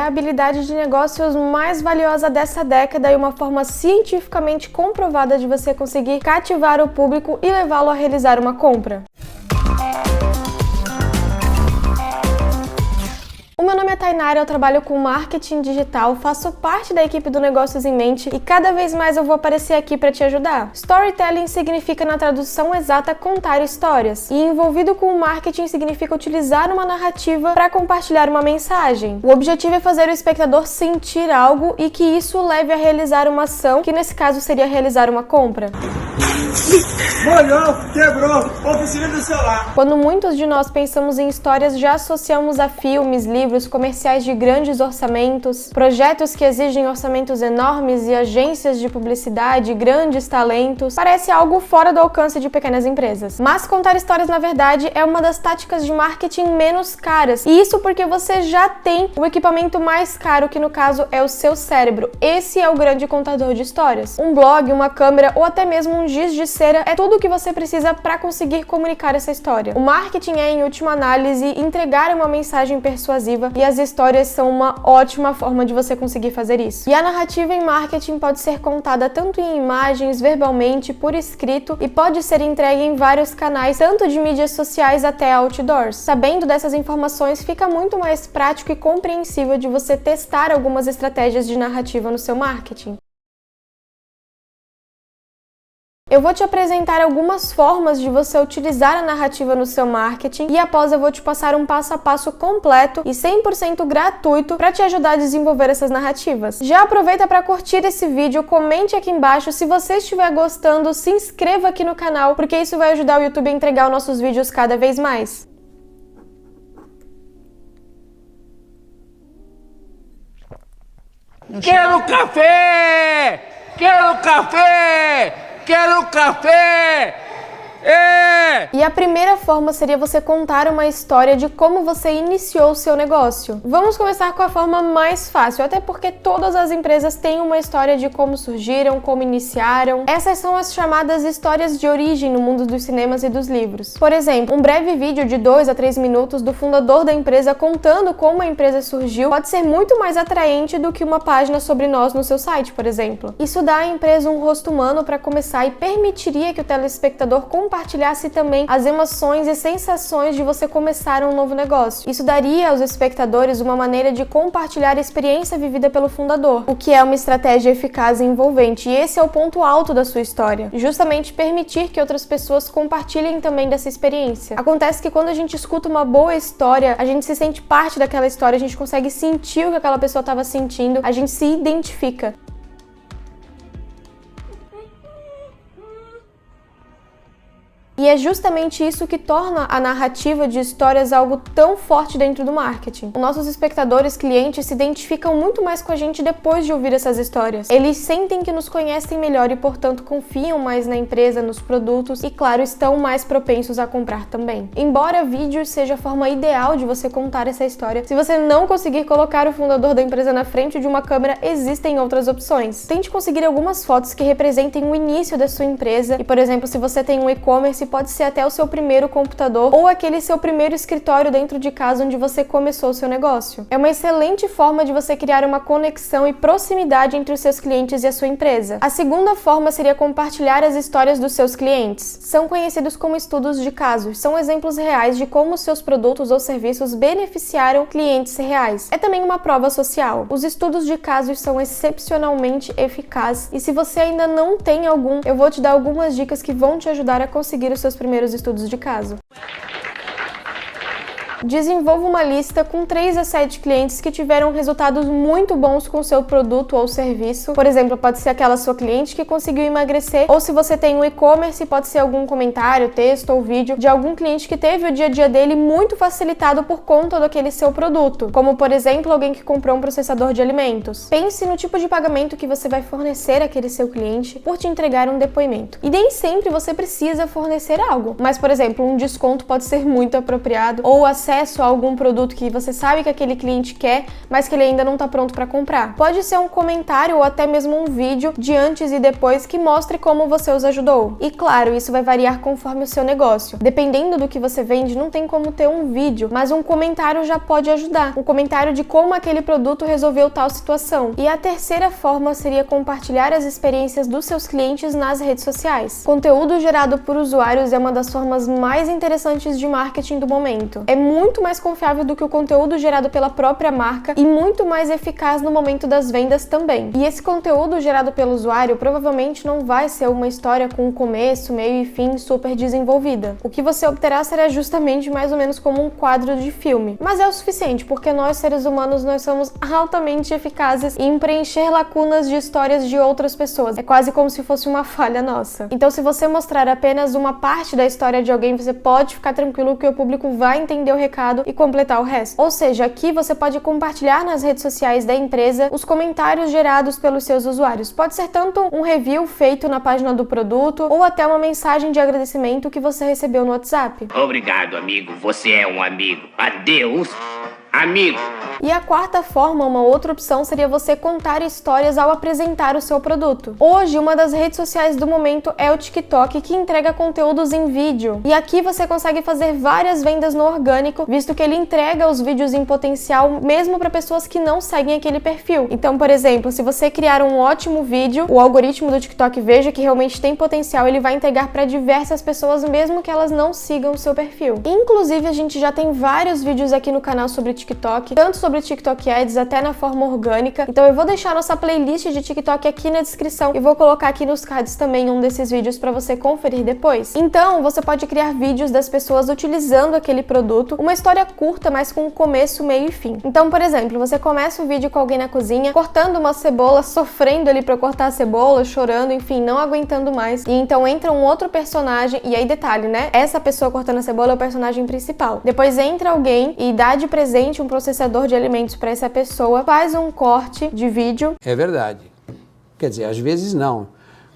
a habilidade de negócios mais valiosa dessa década e uma forma cientificamente comprovada de você conseguir cativar o público e levá-lo a realizar uma compra. O meu nome é Tainara, eu trabalho com marketing digital, faço parte da equipe do Negócios em Mente e cada vez mais eu vou aparecer aqui para te ajudar. Storytelling significa, na tradução exata, contar histórias. E envolvido com o marketing significa utilizar uma narrativa para compartilhar uma mensagem. O objetivo é fazer o espectador sentir algo e que isso leve a realizar uma ação, que nesse caso seria realizar uma compra. Molhou, quebrou, oficina do celular. Quando muitos de nós pensamos em histórias, já associamos a filmes, livros, comerciais de grandes orçamentos, projetos que exigem orçamentos enormes e agências de publicidade, grandes talentos. Parece algo fora do alcance de pequenas empresas. Mas contar histórias, na verdade, é uma das táticas de marketing menos caras. E isso porque você já tem o equipamento mais caro, que no caso é o seu cérebro. Esse é o grande contador de histórias. Um blog, uma câmera ou até mesmo um giz de cera é tudo o que você precisa para conseguir comunicar essa história. O marketing é, em última análise, entregar uma mensagem persuasiva e as histórias são uma ótima forma de você conseguir fazer isso. E a narrativa em marketing pode ser contada tanto em imagens, verbalmente, por escrito e pode ser entregue em vários canais, tanto de mídias sociais até outdoors. Sabendo dessas informações, fica muito mais prático e compreensível de você testar algumas estratégias de narrativa no seu marketing. Eu vou te apresentar algumas formas de você utilizar a narrativa no seu marketing e após eu vou te passar um passo a passo completo e 100% gratuito para te ajudar a desenvolver essas narrativas. Já aproveita para curtir esse vídeo, comente aqui embaixo, se você estiver gostando, se inscreva aqui no canal, porque isso vai ajudar o YouTube a entregar os nossos vídeos cada vez mais. Quero café! Quero café! Quero café! E a primeira forma seria você contar uma história de como você iniciou o seu negócio. Vamos começar com a forma mais fácil, até porque todas as empresas têm uma história de como surgiram, como iniciaram. Essas são as chamadas histórias de origem no mundo dos cinemas e dos livros. Por exemplo, um breve vídeo de 2 a 3 minutos do fundador da empresa contando como a empresa surgiu pode ser muito mais atraente do que uma página sobre nós no seu site, por exemplo. Isso dá à empresa um rosto humano para começar e permitiria que o telespectador compartilhasse também as emoções e sensações de você começar um novo negócio. Isso daria aos espectadores uma maneira de compartilhar a experiência vivida pelo fundador, o que é uma estratégia eficaz e envolvente, e esse é o ponto alto da sua história, justamente permitir que outras pessoas compartilhem também dessa experiência. Acontece que quando a gente escuta uma boa história, a gente se sente parte daquela história, a gente consegue sentir o que aquela pessoa estava sentindo, a gente se identifica. E é justamente isso que torna a narrativa de histórias algo tão forte dentro do marketing. Os nossos espectadores, clientes, se identificam muito mais com a gente depois de ouvir essas histórias. Eles sentem que nos conhecem melhor e, portanto, confiam mais na empresa, nos produtos e, claro, estão mais propensos a comprar também. Embora vídeos seja a forma ideal de você contar essa história, se você não conseguir colocar o fundador da empresa na frente de uma câmera, existem outras opções. Tente conseguir algumas fotos que representem o início da sua empresa e, por exemplo, se você tem um e-commerce, pode ser até o seu primeiro computador ou aquele seu primeiro escritório dentro de casa onde você começou o seu negócio. É uma excelente forma de você criar uma conexão e proximidade entre os seus clientes e a sua empresa. A segunda forma seria compartilhar as histórias dos seus clientes. São conhecidos como estudos de casos, são exemplos reais de como os seus produtos ou serviços beneficiaram clientes reais. É também uma prova social. Os estudos de casos são excepcionalmente eficazes e se você ainda não tem algum, eu vou te dar algumas dicas que vão te ajudar a conseguir os seus primeiros estudos de caso. Desenvolva uma lista com 3 a 7 clientes que tiveram resultados muito bons com o seu produto ou serviço. Por exemplo, pode ser aquela sua cliente que conseguiu emagrecer, ou se você tem um e-commerce, pode ser algum comentário, texto ou vídeo de algum cliente que teve o dia a dia dele muito facilitado por conta daquele seu produto, como por exemplo, alguém que comprou um processador de alimentos. Pense no tipo de pagamento que você vai fornecer àquele seu cliente por te entregar um depoimento. E nem sempre você precisa fornecer algo, mas por exemplo, um desconto pode ser muito apropriado, ou acesso acesso a algum produto que você sabe que aquele cliente quer, mas que ele ainda não está pronto para comprar. Pode ser um comentário ou até mesmo um vídeo de antes e depois que mostre como você os ajudou. E claro, isso vai variar conforme o seu negócio. Dependendo do que você vende, não tem como ter um vídeo, mas um comentário já pode ajudar. Um comentário de como aquele produto resolveu tal situação. E a terceira forma seria compartilhar as experiências dos seus clientes nas redes sociais. Conteúdo gerado por usuários é uma das formas mais interessantes de marketing do momento. É muito mais confiável do que o conteúdo gerado pela própria marca e muito mais eficaz no momento das vendas também. E esse conteúdo gerado pelo usuário provavelmente não vai ser uma história com um começo, meio e fim super desenvolvida. O que você obterá será justamente mais ou menos como um quadro de filme. Mas é o suficiente, porque nós, seres humanos, nós somos altamente eficazes em preencher lacunas de histórias de outras pessoas. É quase como se fosse uma falha nossa. Então, se você mostrar apenas uma parte da história de alguém, você pode ficar tranquilo que o público vai entender o recado e completar o resto. Ou seja, aqui você pode compartilhar nas redes sociais da empresa os comentários gerados pelos seus usuários. Pode ser tanto um review feito na página do produto ou até uma mensagem de agradecimento que você recebeu no WhatsApp. Obrigado, amigo. Você é um amigo. Adeus, amigo. E a quarta forma, uma outra opção, seria você contar histórias ao apresentar o seu produto. Hoje, uma das redes sociais do momento é o TikTok, que entrega conteúdos em vídeo. E aqui você consegue fazer várias vendas no orgânico, visto que ele entrega os vídeos em potencial mesmo para pessoas que não seguem aquele perfil. Então, por exemplo, se você criar um ótimo vídeo, o algoritmo do TikTok veja que realmente tem potencial, ele vai entregar para diversas pessoas, mesmo que elas não sigam o seu perfil. Inclusive, a gente já tem vários vídeos aqui no canal sobre TikTok, tanto sobre TikTok Ads até na forma orgânica. Então eu vou deixar nossa playlist de TikTok aqui na descrição e vou colocar aqui nos cards também um desses vídeos para você conferir depois. Então você pode criar vídeos das pessoas utilizando aquele produto, uma história curta, mas com começo, meio e fim. Então, por exemplo, você começa o vídeo com alguém na cozinha cortando uma cebola, sofrendo ali para cortar a cebola, chorando, enfim, não aguentando mais. E então entra um outro personagem, e aí detalhe, né? Essa pessoa cortando a cebola é o personagem principal. Depois entra alguém e dá de presente um processador de alimentos para essa pessoa, faz um corte de vídeo. É verdade. Quer dizer, às vezes não.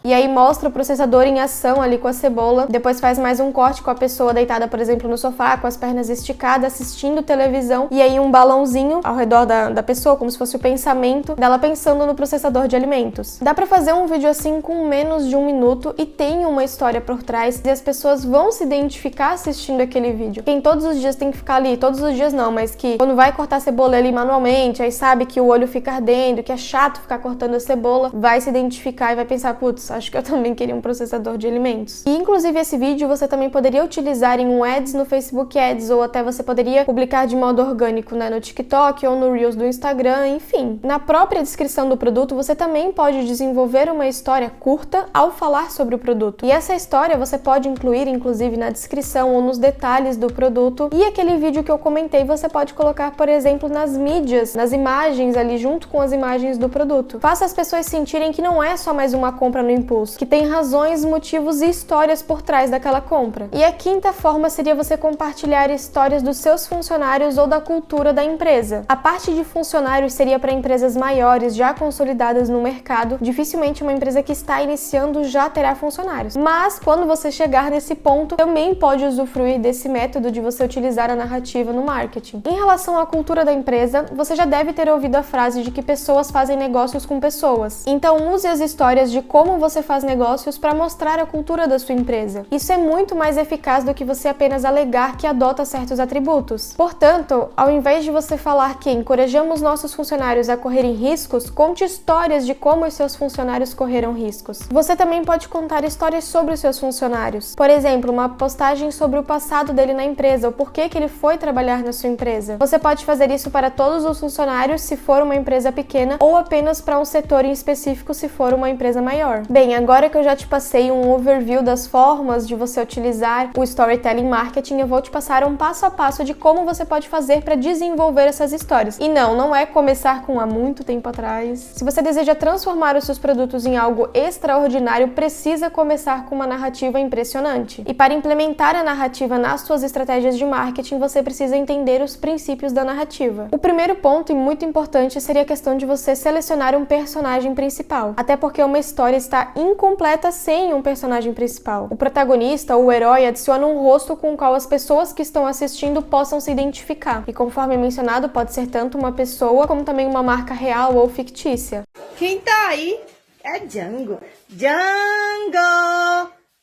E aí mostra o processador em ação ali com a cebola, depois faz mais um corte com a pessoa deitada, por exemplo, no sofá, com as pernas esticadas, assistindo televisão, e aí um balãozinho ao redor da pessoa, como se fosse o pensamento dela pensando no processador de alimentos. Dá pra fazer um vídeo assim com menos de 1 minuto e tem uma história por trás, e as pessoas vão se identificar assistindo aquele vídeo. Quem todos os dias tem que ficar ali, todos os dias não, mas que quando vai cortar a cebola ali manualmente, aí sabe que o olho fica ardendo, que é chato ficar cortando a cebola, vai se identificar e vai pensar, putz, acho que eu também queria um processador de alimentos. E inclusive esse vídeo você também poderia utilizar em um Ads no Facebook Ads, ou até você poderia publicar de modo orgânico, né, no TikTok ou no Reels do Instagram, enfim. Na própria descrição do produto você também pode desenvolver uma história curta ao falar sobre o produto. E essa história você pode incluir inclusive na descrição ou nos detalhes do produto. E aquele vídeo que eu comentei você pode colocar, por exemplo, nas mídias, nas imagens ali junto com as imagens do produto. Faça as pessoas sentirem que não é só mais uma compra no impulso, que tem razões, motivos e histórias por trás daquela compra. E a quinta forma seria você compartilhar histórias dos seus funcionários ou da cultura da empresa. A parte de funcionários seria para empresas maiores, já consolidadas no mercado. Dificilmente uma empresa que está iniciando já terá funcionários. Mas quando você chegar nesse ponto, também pode usufruir desse método de você utilizar a narrativa no marketing. Em relação à cultura da empresa, você já deve ter ouvido a frase de que pessoas fazem negócios com pessoas. Então use as histórias de como você faz negócios para mostrar a cultura da sua empresa. Isso é muito mais eficaz do que você apenas alegar que adota certos atributos. Portanto, ao invés de você falar que encorajamos nossos funcionários a correrem riscos, conte histórias de como os seus funcionários correram riscos. Você também pode contar histórias sobre os seus funcionários. Por exemplo, uma postagem sobre o passado dele na empresa, ou por que ele foi trabalhar na sua empresa. Você pode fazer isso para todos os funcionários se for uma empresa pequena, ou apenas para um setor em específico se for uma empresa maior. Bem, agora que eu já te passei um overview das formas de você utilizar o Storytelling Marketing, eu vou te passar um passo a passo de como você pode fazer para desenvolver essas histórias. E não é começar com há muito tempo atrás. Se você deseja transformar os seus produtos em algo extraordinário, precisa começar com uma narrativa impressionante. E para implementar a narrativa nas suas estratégias de marketing, você precisa entender os princípios da narrativa. O primeiro ponto, e muito importante, seria a questão de você selecionar um personagem principal. Até porque uma história está ficar incompleta sem um personagem principal. O protagonista ou o herói adiciona um rosto com o qual as pessoas que estão assistindo possam se identificar. E conforme mencionado, pode ser tanto uma pessoa como também uma marca real ou fictícia. Quem tá aí é Django. Django!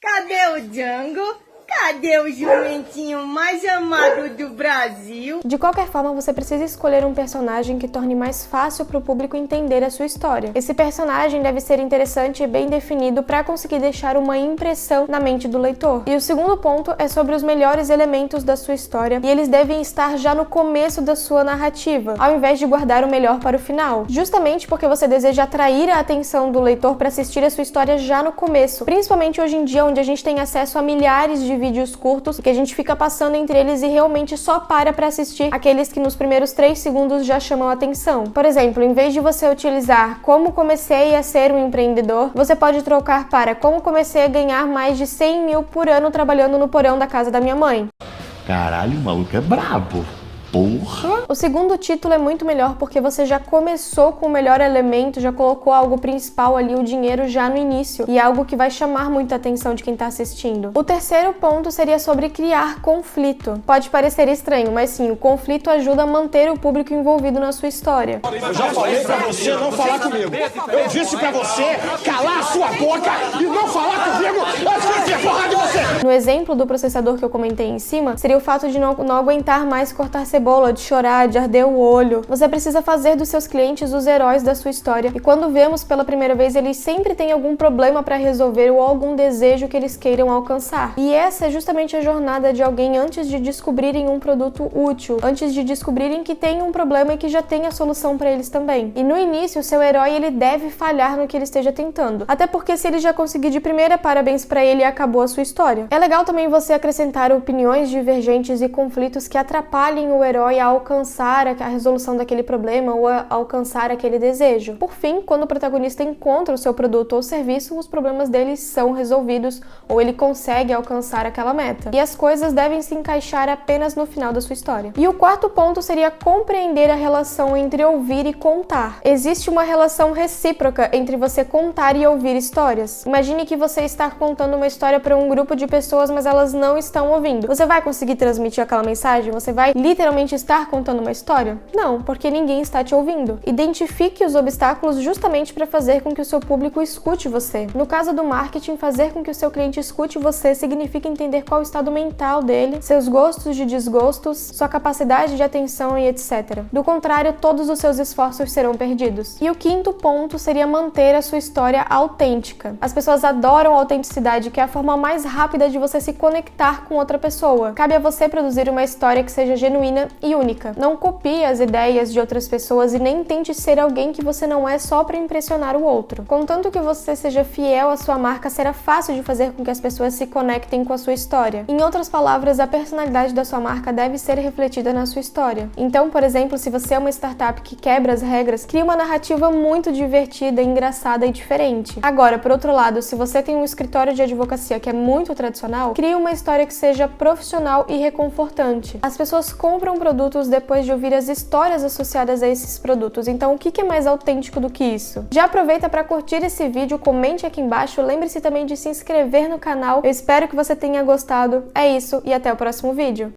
Cadê o Django? Cadê o jumentinho mais amado do Brasil? De qualquer forma, você precisa escolher um personagem que torne mais fácil para o público entender a sua história. Esse personagem deve ser interessante e bem definido para conseguir deixar uma impressão na mente do leitor. E o segundo ponto é sobre os melhores elementos da sua história, e eles devem estar já no começo da sua narrativa, ao invés de guardar o melhor para o final. Justamente porque você deseja atrair a atenção do leitor para assistir a sua história já no começo, principalmente hoje em dia, onde a gente tem acesso a milhares de vídeos curtos que a gente fica passando entre eles e realmente só para assistir aqueles que nos primeiros 3 segundos já chamam a atenção. Por exemplo, em vez de você utilizar como comecei a ser um empreendedor, você pode trocar para como comecei a ganhar mais de 100 mil por ano trabalhando no porão da casa da minha mãe. Caralho, o maluco é brabo. Porra! O segundo título é muito melhor porque você já começou com o melhor elemento, já colocou algo principal ali, o dinheiro, já no início, e algo que vai chamar muita atenção de quem tá assistindo. O terceiro ponto seria sobre criar conflito. Pode parecer estranho, mas sim, o conflito ajuda a manter o público envolvido na sua história. Eu já falei pra você não falar comigo. Eu disse pra você calar a sua boca e não falar comigo antes que eu porra de você. No exemplo do processador que eu comentei em cima, seria o fato de não aguentar mais cortar cebola, de chorar, de arder o olho. Você precisa fazer dos seus clientes os heróis da sua história, e quando vemos pela primeira vez, eles sempre têm algum problema para resolver ou algum desejo que eles queiram alcançar. E essa é justamente a jornada de alguém antes de descobrirem um produto útil, antes de descobrirem que tem um problema e que já tem a solução para eles também. E no início, o seu herói ele deve falhar no que ele esteja tentando, até porque se ele já conseguir de primeira, parabéns para ele e acabou a sua história. É legal também você acrescentar opiniões divergentes e conflitos que atrapalhem o herói a alcançar a resolução daquele problema ou a alcançar aquele desejo. Por fim, quando o protagonista encontra o seu produto ou serviço, os problemas dele são resolvidos ou ele consegue alcançar aquela meta. E as coisas devem se encaixar apenas no final da sua história. E o quarto ponto seria compreender a relação entre ouvir e contar. Existe uma relação recíproca entre você contar e ouvir histórias. Imagine que você está contando uma história para um grupo de pessoas, mas elas não estão ouvindo. Você vai conseguir transmitir aquela mensagem? Você vai literalmente estar contando uma história? Não, porque ninguém está te ouvindo. Identifique os obstáculos justamente para fazer com que o seu público escute você. No caso do marketing, fazer com que o seu cliente escute você significa entender qual é o estado mental dele, seus gostos e desgostos, sua capacidade de atenção e etc. Do contrário, todos os seus esforços serão perdidos. E o quinto ponto seria manter a sua história autêntica. As pessoas adoram a autenticidade, que é a forma mais rápida de você se conectar com outra pessoa. Cabe a você produzir uma história que seja genuína e única. Não copie as ideias de outras pessoas e nem tente ser alguém que você não é só para impressionar o outro. Contanto que você seja fiel à sua marca, será fácil de fazer com que as pessoas se conectem com a sua história. Em outras palavras, a personalidade da sua marca deve ser refletida na sua história. Então, por exemplo, se você é uma startup que quebra as regras, crie uma narrativa muito divertida, engraçada e diferente. Agora, por outro lado, se você tem um escritório de advocacia que é muito tradicional, crie uma história que seja profissional e reconfortante. As pessoas compram produtos depois de ouvir as histórias associadas a esses produtos. Então, o que é mais autêntico do que isso? Já aproveita para curtir esse vídeo, comente aqui embaixo, lembre-se também de se inscrever no canal. Eu espero que você tenha gostado. É isso e até o próximo vídeo.